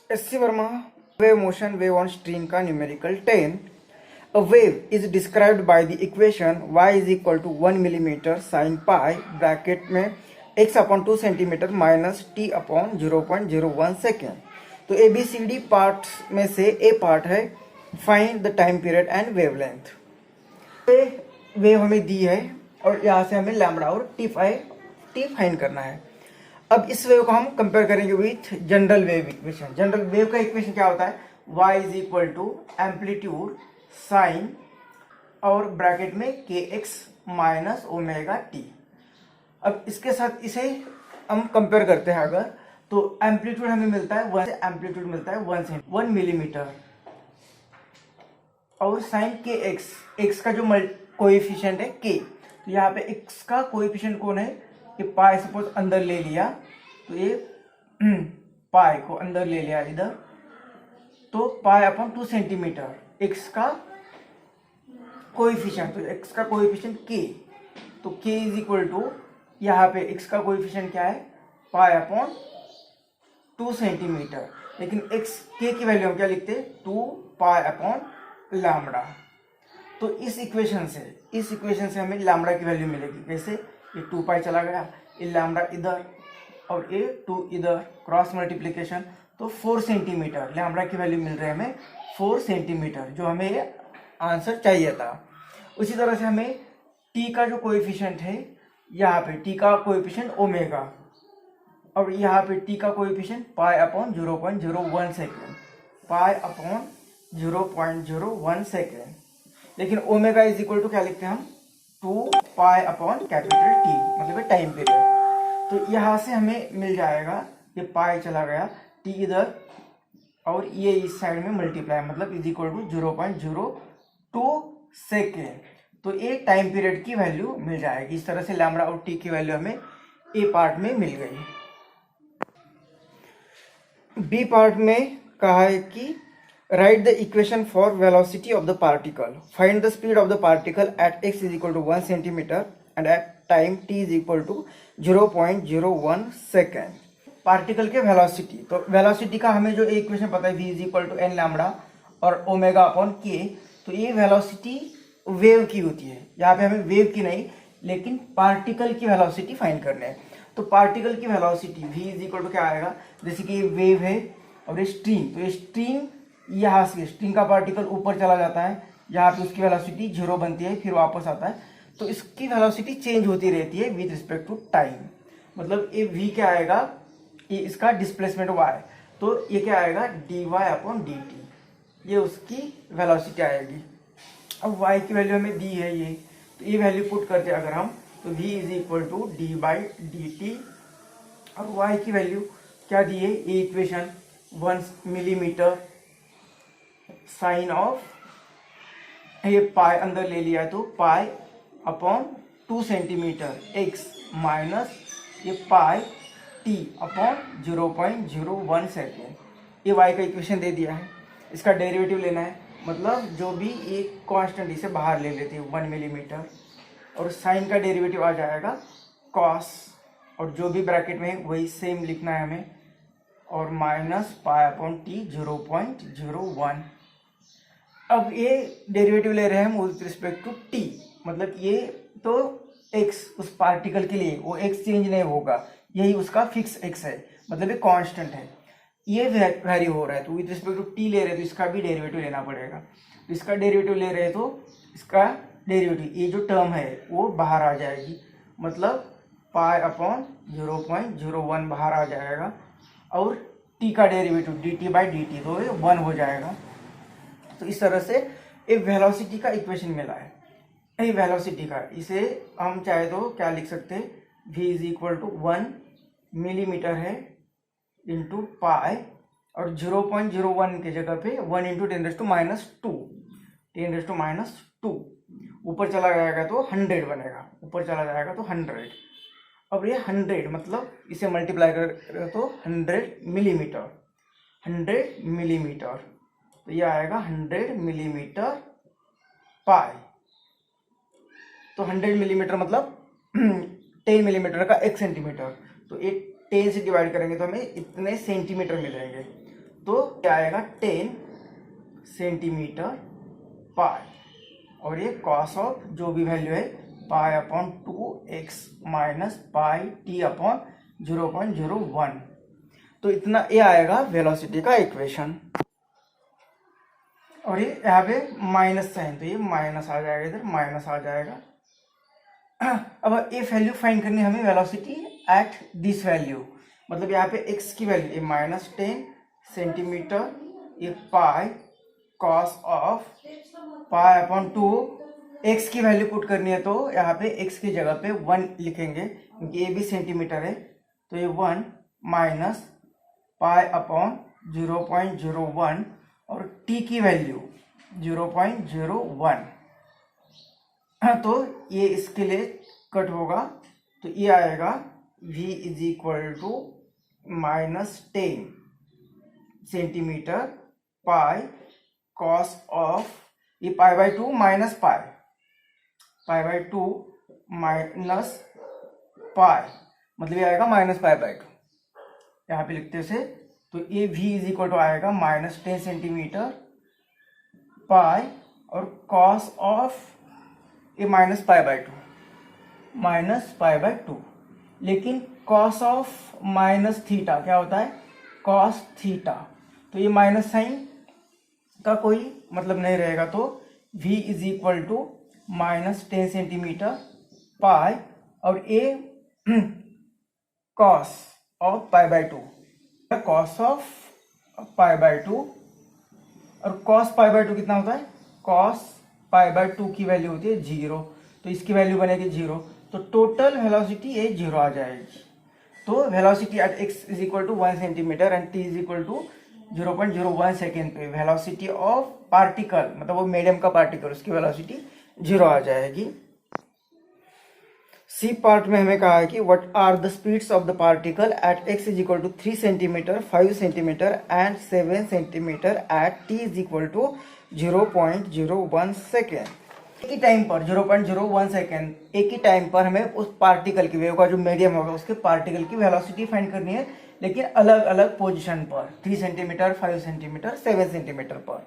SC. Verma, wave motion wave on string का numerical 10. A wave is described by the equation y is equal to 1 millimeter sin pi bracket में x upon 2 centimetre minus t upon 0.01 second. तो A B C D part में से A part है find the time period and wavelength. Wave हमें दी है और यहाँ से हमें लैम्बडा और टी फाइंड करना है. अब इस वेव को हम कंपेयर करेंगे with general wave equation. General wave का इक्वेशन क्या होता है? y is equal to amplitude sine और ब्रैकेट में kx माइनस ओमेगा टी. अब इसके साथ इसे हम कंपेयर करते हैं अगर, तो एम्पलीट्यूड हमें मिलता है एम्पलीट्यूड मिलता है 1 मिलीमीटर और साइन kx का जो कोएफिशिएंट है k. तो यहाँ पे x का कोएफिशिएंट कौन है? ये पाई सपोज अंदर ले लिया, तो ये पाई को अंदर ले लिया इधर, तो पाई अपॉन 2 सेंटीमीटर x का कोएफिशिएंट. तो x का कोएफिशिएंट k, तो k इज इक्वल टू यहाँ पे x का कोएफिशिएंट क्या है? Pi upon 2 centimetre. लेकिन x k की वैल्यू हम क्या लिखते हैं? 2 पाई अपॉन लैम्बडा. तो इस इक्वेशन से हमें लैम्बडा की वैल्यू मिलेगी. कैसे? ये 2 पाई चला गया, ये लैम्बडा इधर और ये 2 इधर, क्रॉस मल्टीप्लिकेशन, तो 4 सेंटीमीटर लैम्बडा की वैल्यू मिल रही है हमें 4 सेंटीमीटर, जो हमें ये आंसर चाहिए था. उसी तरह से हमें t का जो कोएफिशिएंट है, यहाँ पे t का कोएफिशिएंट ओमेगा और यहाँ पे t का coefficient pi upon 0.01 second, pi upon 0.01 second. लेकिन ओमेगा इज इक्वल टू क्या लिखते हैं हम? 2 पाई अपॉन कैपिटल टी, मतलब टाइम पीरियड. तो यहाँ से हमें मिल जाएगा, ये पाई चला गया, टी इधर और ये इस साइड में मल्टीप्लाई, मतलब इज इक्वल टू 0.02 सेकेंड. तो ये टाइम पीरियड की वैल्यू मिल जाएगी. इस तरह से लैम्बडा और टी की वैल्यू हमें ए पार्ट में मिल गई. बी पार्ट में कहा है कि write the equation for velocity of the particle. Find the speed of the particle at x is equal to 1 centimeter and at time t is equal to 0.01 second. Particle के velocity, तो velocity का हमें जो equation पता है v is equal to n lambda और omega upon k. तो ये वेलोसिटी वेव की होती है. यहाँ पे हमें वेव की नहीं लेकिन पार्टिकल की वेलोसिटी फाइंड करने है. तो पार्टिकल की velocity v is equal to क्या आएगा? जैसे कि ये वेव है और ये स्ट्रिंग, तो ये स्ट्रिंग यहाँ से स्ट्रिंग का पार्टिकल ऊपर चला जाता है, यहाँ पे उसकी वेलोसिटी 0 बनती है, फिर वापस आता है. तो इसकी वेलोसिटी चेंज होती रहती है विद रिस्पेक्ट टू टाइम. मतलब ये v क्या आएगा? ये इसका डिस्प्लेसमेंट y, तो ये क्या आएगा? dy अपॉन dt, ये उसकी वेलोसिटी आएगी. अब y की वैल्यू हमें दी है ये, तो ये वैल्यू पुट करते हैं अगर हम, तो v is equal to d by d t. और y की वैल्यू क्या दी है? ये इक्वेशन 1 मिलीमीटर साइन ऑफ, ये पाई अंदर ले लिया है, तो pi upon 2 centimetre x minus ये पाई t अपॉन 0.01 सेकेंड. ये y का इक्वेशन दे दिया है. इसका डेरिवेटिव लेना है, मतलब जो भी एक कांस्टेंट इसे बाहर ले लेते हैं 1 मिलीमीटर, और साइन का डेरिवेटिव आ जाएगा cos, और जो भी ब्रैकेट में है वही सेम लिखना है हमें, और माइनस पाई अपॉन t 0.01. अब ये डेरिवेटिव ले रहे हैं हम विथ रिस्पेक्ट टू t, मतलब ये तो x उस पार्टिकल के लिए, वो x चेंज नहीं होगा, यही उसका फिक्स x है, मतलब ये कांस्टेंट है. ये वैरी हो रहा है, तो विथ रिस्पेक्ट टू t ले रहे हैं तो इसका भी डेरिवेटिव लेना पड़ेगा. तो इसका डेरिवेटिव ले रहे हैं तो इसका डेरिवेटिव, ये जो टर्म है वो बाहर आ जाएगी, मतलब पाई अपॉन 0.01 बाहर आ जाएगा, और t का डेरिवेटिव dt बाई dt, तो ये 1 हो जाएगा. तो इस तरह से एक वेलोसिटी का इक्वेशन मिला है. ये वेलोसिटी का, इसे हम चाहे तो क्या लिख सकते हैं? v is equal to 1 millimetre है इंटू पाई, और 0.01 के जगह पे 1 इंटू 10⁻², ऊपर चला जाएगा तो 100 बनेगा, ऊपर चला जाएगा तो 100. अब ये 100 मतलब इसे मल्टीप्लाई कर तो 100 मिलीमीटर, तो ये आएगा 100 मिलीमीटर पाई. तो 100 मिलीमीटर मतलब 10 मिलीमीटर का 1 सेंटीमीटर, तो ये 10 से डिवाइड करेंगे तो हमें इतने सेंटीमीटर मिलेंगे. तो क्या आएगा 10 सेंटीमीटर पाई, और ये कॉस ऑफ जो भी वैल्यू है pi upon 2x minus pi t upon 0.01। तो इतना ये आएगा वेलोसिटी का इक्वेशन। और ये यहाँ पे माइनस साइन, तो ये माइनस आ जाएगा, इधर माइनस आ जाएगा। अब ये वैल्यू फाइंड करनी है हमें वेलोसिटी एट दिस वैल्यू, मतलब यहाँ पे x की वैल्यू ये -10 सेंटीमीटर, ये पाई cos of pi upon 2, x की वैल्यू पुट करनी है तो यहाँ पे x की जगह पे 1 लिखेंगे क्योंकि ये भी सेंटीमीटर है, तो ये 1 माइनस पाई अपॉन 0.01 और t की वैल्यू 0.01। तो ये इसके लिए कट होगा, तो ये आएगा v is equal to -10 centimetre pi cos of ये pi by 2 minus pi by 2 minus pi, मतलब ये आएगा माइनस पाई बाई 2, यहाँ पे लिखते से। तो ये v इज इक्वल टू आएगा -10 सेंटीमीटर पाई और कॉस ऑफ ये माइनस पाई बाई 2, लेकिन कॉस ऑफ माइनस थीटा क्या होता है, कॉस थीटा, तो ये माइनस साइन का कोई मतलब नहीं रहेगा, तो v is equal to -10 centimetre pi और a cos of pi by 2, cos of pi by 2, और कॉस पाई बाई 2 कितना होता है, कॉस पाई बाई 2 की वैल्यू होती है 0, तो इसकी वैल्यू बनेगी 0, तो टोटल वेलोसिटी ये 0 आ जाएगी। तो velocity at x is equal to 1 centimetre and t is equal to 0.01 second पे वेलोसिटी ऑफ पार्टिकल, मतलब वो मीडियम का पार्टिकल, उसकी वेलोसिटी 0 आ जाएगी। सी पार्ट में हमें कहा है कि what are the speeds of the particle at x is equal to 3 centimetre 5 centimetre and 7 centimetre at t is equal to 0.01 second. एक ही टाइम पर 0.01 सेकेंड, एक ही टाइम पर हमें उस पार्टिकल की वेव का जो मीडियम होगा उसके पार्टिकल की वेलोसिटी फाइंड करनी है, लेकिन अलग अलग पोजीशन पर, 3 सेंटीमीटर 5 सेंटीमीटर 7 सेंटीमीटर पर,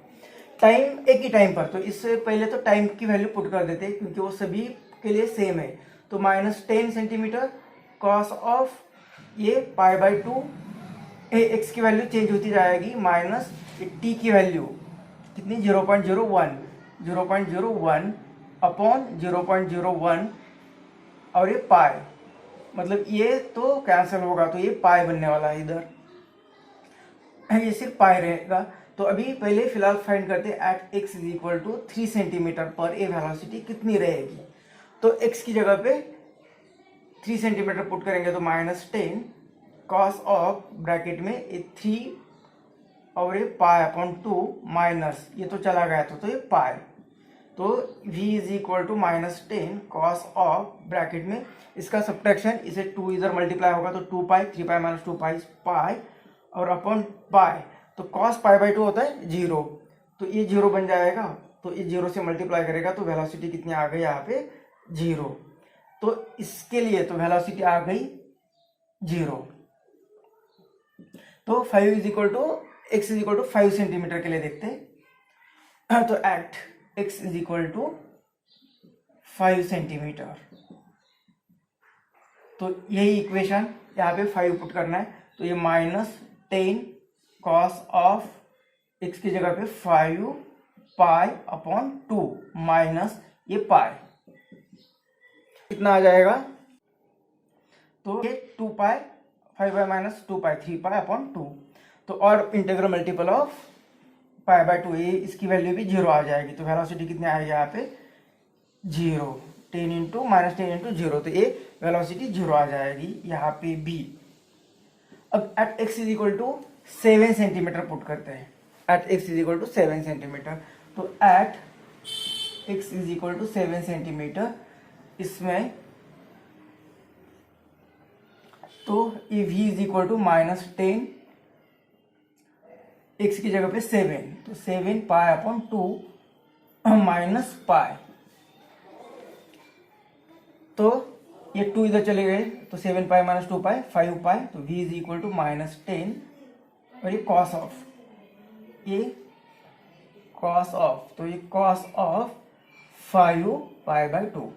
टाइम एक ही टाइम पर। तो इससे पहले तो टाइम की वैल्यू पुट कर देते हैं क्योंकि वो सभी के लिए सेम है, तो -10 सेंटीमीटर कॉस ऑफ ये पाई बाई 2, एक्स की वैल्यू चेंज होती जाएगी, माइनस टी की वैल्यू कितनी 0.01 अपॉन 0.01 और ये पाई, मतलब ये तो कैंसिल होगा, तो ये पाई बनने वाला है, इधर ये सिर्फ पाई रहेगा। तो अभी पहले फिलहाल फाइंड करते हैं at x is equal to 3 centimetre पर ये वेलोसिटी कितनी रहेगी। तो x की जगह पे 3 सेंटीमीटर पुट करेंगे तो -10 कॉस ऑफ ब्रैकेट में ये 3 और ये पाई अपॉन 2 माइनस ये तो चला गया तो ये पाई, तो v is equal to -10 cos of bracket में इसका सब्ट्रैक्शन, इसे 2 इधर मल्टीप्लाई होगा तो 2 पाई, 3 पाई माइनस 2 पाई पाई और अपॉन पाई, तो कॉस पाई बाई 2 होता है 0, तो ये 0 बन जाएगा, तो ये 0 से मल्टीप्लाई करेगा तो वेलोसिटी कितनी आ गई यहाँ पे 0, तो इसके लिए तो वेलोसिटी आ गई 0। तो 5 is equal to x is equal to 5 centimetre के लिए देखते हैं, तो at x is equal to 5 centimetre, तो यही इक्वेशन यहाँ पे 5 पुट करना है, तो ये -10 कॉस ऑफ x की जगह पे 5 पाई अपॉन 2 माइनस ये पाई कितना आ जाएगा, तो ये 2 पाई 5 पाई माइनस 2 पाई 3 पाई अपॉन 2, तो और integral multiple of pi by 2, ये इसकी वैल्यू भी 0 आ जाएगी, तो वेलोसिटी कितनी आएगी यहाँ पे 0, 10 इंटू -10 इंटू 0, तो ये वेलोसिटी 0 आ जाएगी यहाँ पे भी। अब at x is equal to 7 centimetre put करते हैं, at x is equal to 7 centimetre, तो at x is equal to 7 centimetre, इसमें तो ये v is equal to -10 x की जगह पे 7, तो 7 पाई अपॉन 2 माइनस पाई, तो ये 2 इधर चले गए तो 7 पाई माइनस 2 पाई 5 पाई, तो v इज इक्वल टू -10 और ये कॉस ऑफ ये कॉस ऑफ, तो ये कॉस ऑफ 5π/2।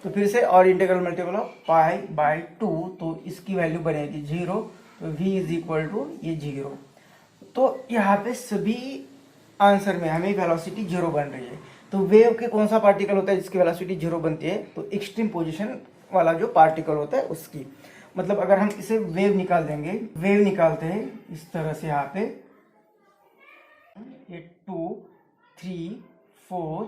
तो फिर से और इंटीग्रल मल्टीपल ऑफ π/2, तो इसकी वैल्यू बनेगी 0, तो v इज इक्वल टू ये 0। तो यहाँ पे सभी आंसर में हमें वेलोसिटी 0 बन रही है। तो वेव के कौन सा पार्टिकल होता है जिसकी वेलोसिटी 0 बनती है? तो एक्सट्रीम पोजीशन वाला जो पार्टिकल होता है उसकी। मतलब अगर हम इसे वेव निकाल देंगे, वेव निकालते हैं इस तरह से, यहाँ पे ये 2 3 4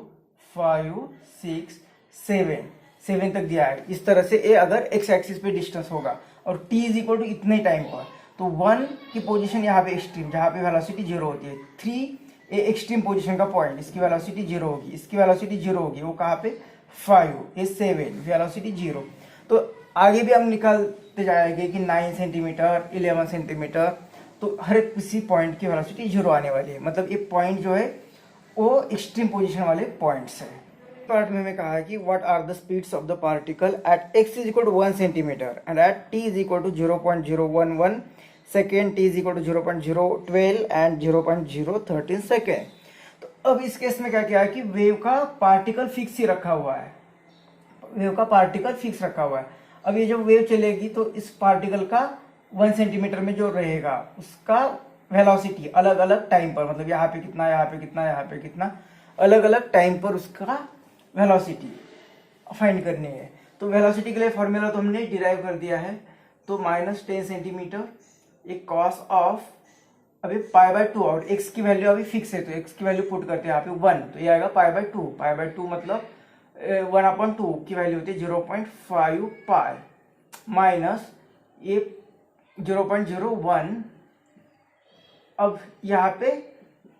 5 6 7 तक दिया है। इस तरह से ए अगर एक्स एक्सिस पे डिस्टेंस होगा और t इज इक्वल टू इतने टाइम पर, तो 1 की पोजीशन यहाँ पे एक्सट्रीम, जहाँ पे वेलोसिटी 0 होती है। 3 ये एक्सट्रीम पोजीशन का पॉइंट, इसकी वेलोसिटी 0 होगी, इसकी वेलोसिटी 0 होगी, वो कहाँ पे 5, ये 7, वेलोसिटी 0। तो आगे भी हम निकालते जाएंगे कि 9 सेंटीमीटर 11 सेंटीमीटर, तो हर किसी पॉइंट की वेलोसिटी 0 आने वाली है। मतलब ये पॉइंट जो है वो एक्सट्रीम पोजीशन वाले पॉइंट्स है। पार्ट में हमें कहा है कि what are the speeds of the particle at x is equal to 1 centimetre and at t is equal to 0.011 second, t is equal to 0.012 and 0.013 second. तो अब इस केस में क्या किया है कि वेव का पार्टिकल फिक्स ही रखा हुआ है, वेव का पार्टिकल फिक्स रखा हुआ है। अब ये जब वेव चलेगी तो इस पार्टिकल का 1 सेंटीमीटर में जो रहेगा उसका वेलोसिटी अलग अलग टाइम पर, मतलब यहाँ पे कितना, यहाँ पे कितना, यहाँ पे कितना, अलग अलग टाइम पर उसका वेलोसिटी फाइंड करनी है। तो वेलोसिटी के लिए फॉर्मूला तो हमने डिराइव कर दिया है। तो -10 सेंटीमीटर एक कॉस ऑफ, अभी π/2 और x की वैल्यू अभी फिक्स है, तो x की वैल्यू पुट करते हैं यहाँ पे 1, तो ये आएगा π/2 मतलब 1/2 की वैल्यू होती है 0.5π माइनस ये 0.01। अब यहाँ पे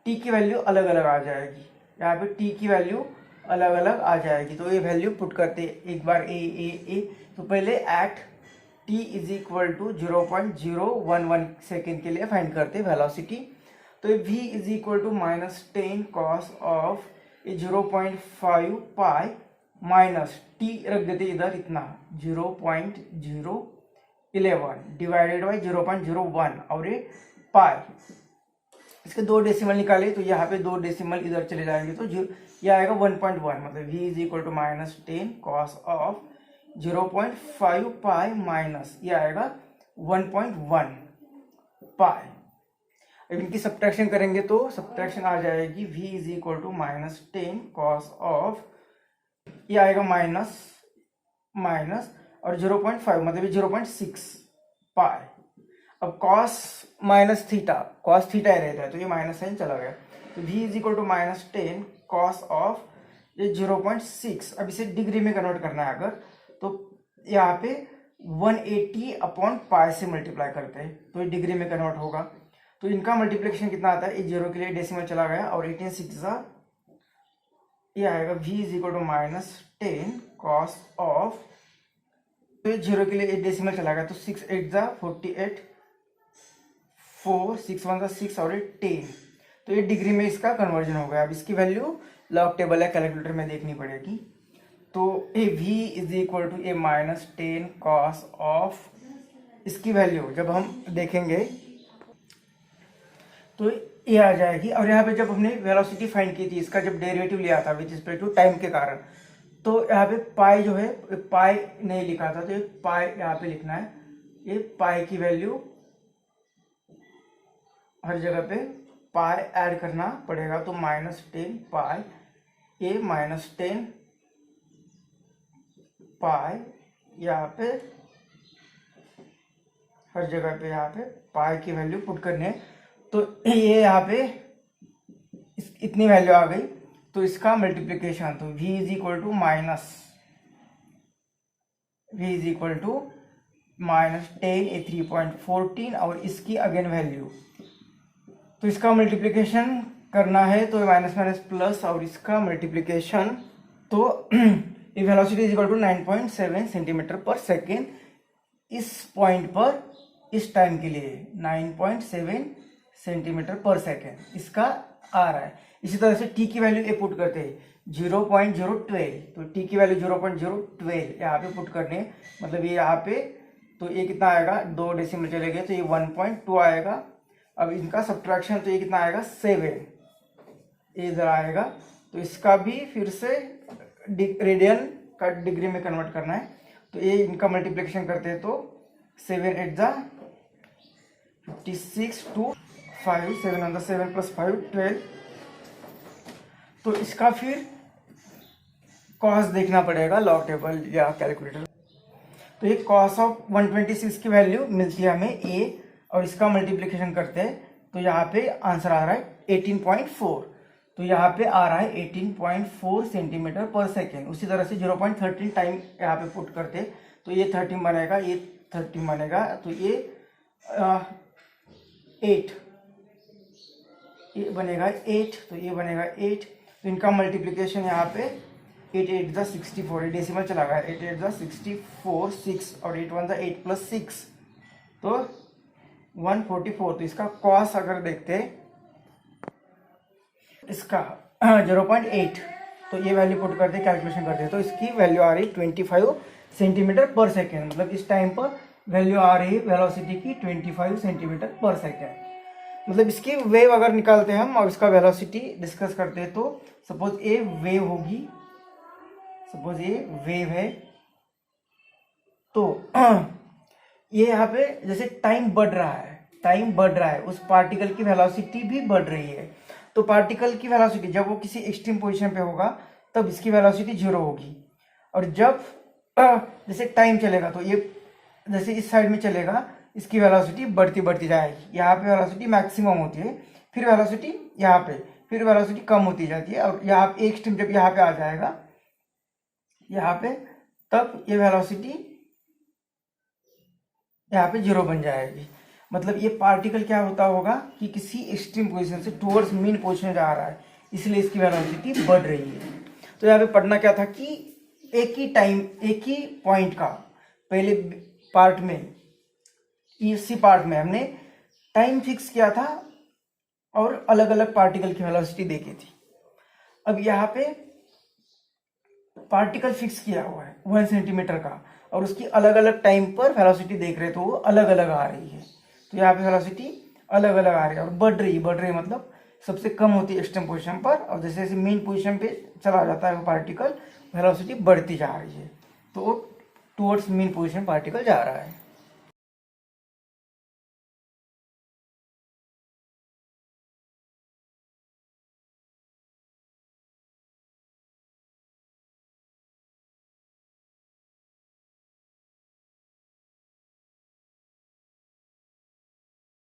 t की वैल्यू अलग अलग आ जाएगी, यहाँ पे t की वैल्यू अलग अलग आ जाएगी। तो ये वैल्यू पुट करते हैं एक बार ए। तो पहले at t is equal to 0.011 second के लिए फाइंड करते हैं वेलोसिटी। तो ये v is equal to -10 cos of 0.5π minus t रख देते इधर इतना 0.011 डिवाइडेड बाई 0.01 और ये पाई, इसके 2 डेसिमल निकाले तो यहाँ पे 2 डेसिमल इधर चले जाएंगे, तो ये आएगा 1.1, मतलब v is equal to -10 cos of 0.5π minus ये आएगा 1.1 पाई। अब इनकी सब्ट्रैक्शन करेंगे तो सब्ट्रैक्शन आ जाएगी v is equal to -10 cos of, ये आएगा माइनस और 0.5 मतलब 0.6 पाई। अब cos minus theta, cos theta ही रहता है तो ये माइनस साइन चला गया, तो v is equal to -10 cos of ये 0.6। अब इसे डिग्री में कन्वर्ट करना है अगर, तो यहाँ पे 180/π से मल्टीप्लाई करते हैं तो ये डिग्री में कन्वर्ट होगा। तो इनका मल्टीप्लिकेशन कितना आता है, ये 0 के लिए डेसिमल चला गया और 18 6 ये आएगा v is equal to -10 cos of, तो 0 के लिए 8 डेसिमल चला गया तो 6 8 48, 4 6 1 6 और 10, तो ये डिग्री में इसका कन्वर्जन हो गया। अब इसकी वैल्यू लॉग टेबल या कैलकुलेटर में देखनी पड़ेगी। तो ए v इज इक्वल टू ए -10 कॉस ऑफ, इसकी वैल्यू जब हम देखेंगे तो ये आ जाएगी। और यहाँ पे जब हमने वेलोसिटी फाइंड की थी, इसका जब डेरिवेटिव लिया था विद रिस्पेक्ट टू टाइम के कारण, तो यहाँ पे पाई जो है, पाई नहीं लिखा था तो ये पाई यहाँ पे लिखना है। ये पाई की वैल्यू हर जगह पे पाई ऐड करना पड़ेगा, तो -10 पाई, ये -10 पाई, यहाँ पे हर जगह पे यहाँ पे पाई की वैल्यू पुट करनी है। तो ये यहाँ पे इतनी वैल्यू आ गई, तो इसका मल्टीप्लिकेशन, तो v इज इक्वल टू -10 ये 3.14 और इसकी अगेन वैल्यू, तो इसका मल्टीप्लिकेशन करना है तो माइनस माइनस प्लस और इसका मल्टीप्लिकेशन, तो ये velocity is equal to 9.7 centimetre पर सेकेंड इस पॉइंट पर इस टाइम के लिए 9.7 सेंटीमीटर पर सेकेंड इसका आ रहा है। इसी तरह से t की वैल्यू ये पुट करते हैं 0.012, तो t की वैल्यू 0.012 यहाँ पे पुट करने, मतलब ये यहाँ पे, तो ये कितना आएगा, 2 डेसिमल चले गए तो ये 1.2 आएगा। अब इनका सब्ट्रैक्शन, तो ये कितना आएगा 7, ये इधर आएगा, तो इसका भी फिर से रेडियन का डिग्री में कन्वर्ट करना है। तो ये इनका मल्टीप्लिकेशन करते हैं तो 7 8 जा 56 टू 5, 7 on the 7 + 5 12। तो इसका फिर कॉस देखना पड़ेगा लॉग टेबल या कैलकुलेटर। तो ये कॉस ऑफ 126 की वैल्यू मिलती है हमें ए, और इसका मल्टीप्लिकेशन करते हैं तो यहाँ पे आंसर आ रहा है 18.4। तो यहाँ पे आ रहा है 18.4 सेंटीमीटर पर सेकेंड। उसी तरह से 0.13 टाइम यहाँ पे पुट करते तो ये 13 बनेगा, ये 13 बनेगा, तो ये 8, ये बनेगा 8, तो ये बनेगा 8। तो इनका मल्टीप्लिकेशन यहाँ पे 8 8 जा 64, ये डेसिमल चला गया, 8 8 जा 64 6 और 8 1 जा 8 + 6 तो 144। तो इसका कॉस अगर देखते इसका 0.8, तो ये वैल्यू पुट करते कैलकुलेशन करते तो इसकी वैल्यू आ रही 25 सेंटीमीटर पर सेकेंड। मतलब इस टाइम पर वैल्यू आ रही है वेलोसिटी की 25 सेंटीमीटर पर सेकेंड। मतलब इसकी वेव अगर निकालते हैं हम और इसका वेलोसिटी डिस्कस करते हैं तो सपोज ये वेव होगी, सपोज ये वेव है, तो ये यहाँ पे जैसे टाइम बढ़ रहा है, टाइम बढ़ रहा है, उस पार्टिकल की वेलोसिटी भी बढ़ रही है। तो पार्टिकल की वेलोसिटी जब वो किसी एक्सट्रीम पोजीशन पे होगा तब इसकी वेलोसिटी 0 होगी, और जब जैसे टाइम चलेगा तो ये जैसे इस साइड में चलेगा, इसकी वेलोसिटी बढ़ती बढ़ती जाएगी। यहाँ पे वेलोसिटी मैक्सिमम होती है, फिर वेलोसिटी यहाँ पे, फिर वेलोसिटी कम होती जाती है, और यहाँ पे एक्सट्रीम जब यहाँ पे आ जाएगा यहाँ पे, तब ये वेलोसिटी यहाँ पे 0 बन जाएगी। मतलब ये पार्टिकल क्या होता होगा कि किसी एक्सट्रीम पोजीशन से टुवर्ड्स मीन पोजीशन जा रहा है, इसलिए इसकी वेलोसिटी बढ़ रही है। तो यहाँ पे पढ़ना क्या था कि एक ही टाइम, एक ही पॉइंट का पहले पार्ट में, इसी पार्ट में हमने टाइम फिक्स किया था और अलग अलग पार्टिकल की वेलोसिटी देखी थी। अब यहाँ पे पार्टिकल फिक्स किया हुआ है 1 सेंटीमीटर का, और उसकी अलग अलग टाइम पर वेलोसिटी देख रहे, तो वो अलग अलग आ रही है। तो यहाँ पे वेलोसिटी अलग अलग आ रही है और बढ़ रही है, मतलब सबसे कम होती है एक्सट्रीम पोजीशन पर, और जैसे जैसे मेन पोजीशन पे चला जाता है वो पार्टिकल, वेलोसिटी बढ़ती जा रही है, तो टुवर्ड्स मेन पोजीशन पार्टिकल जा रहा है।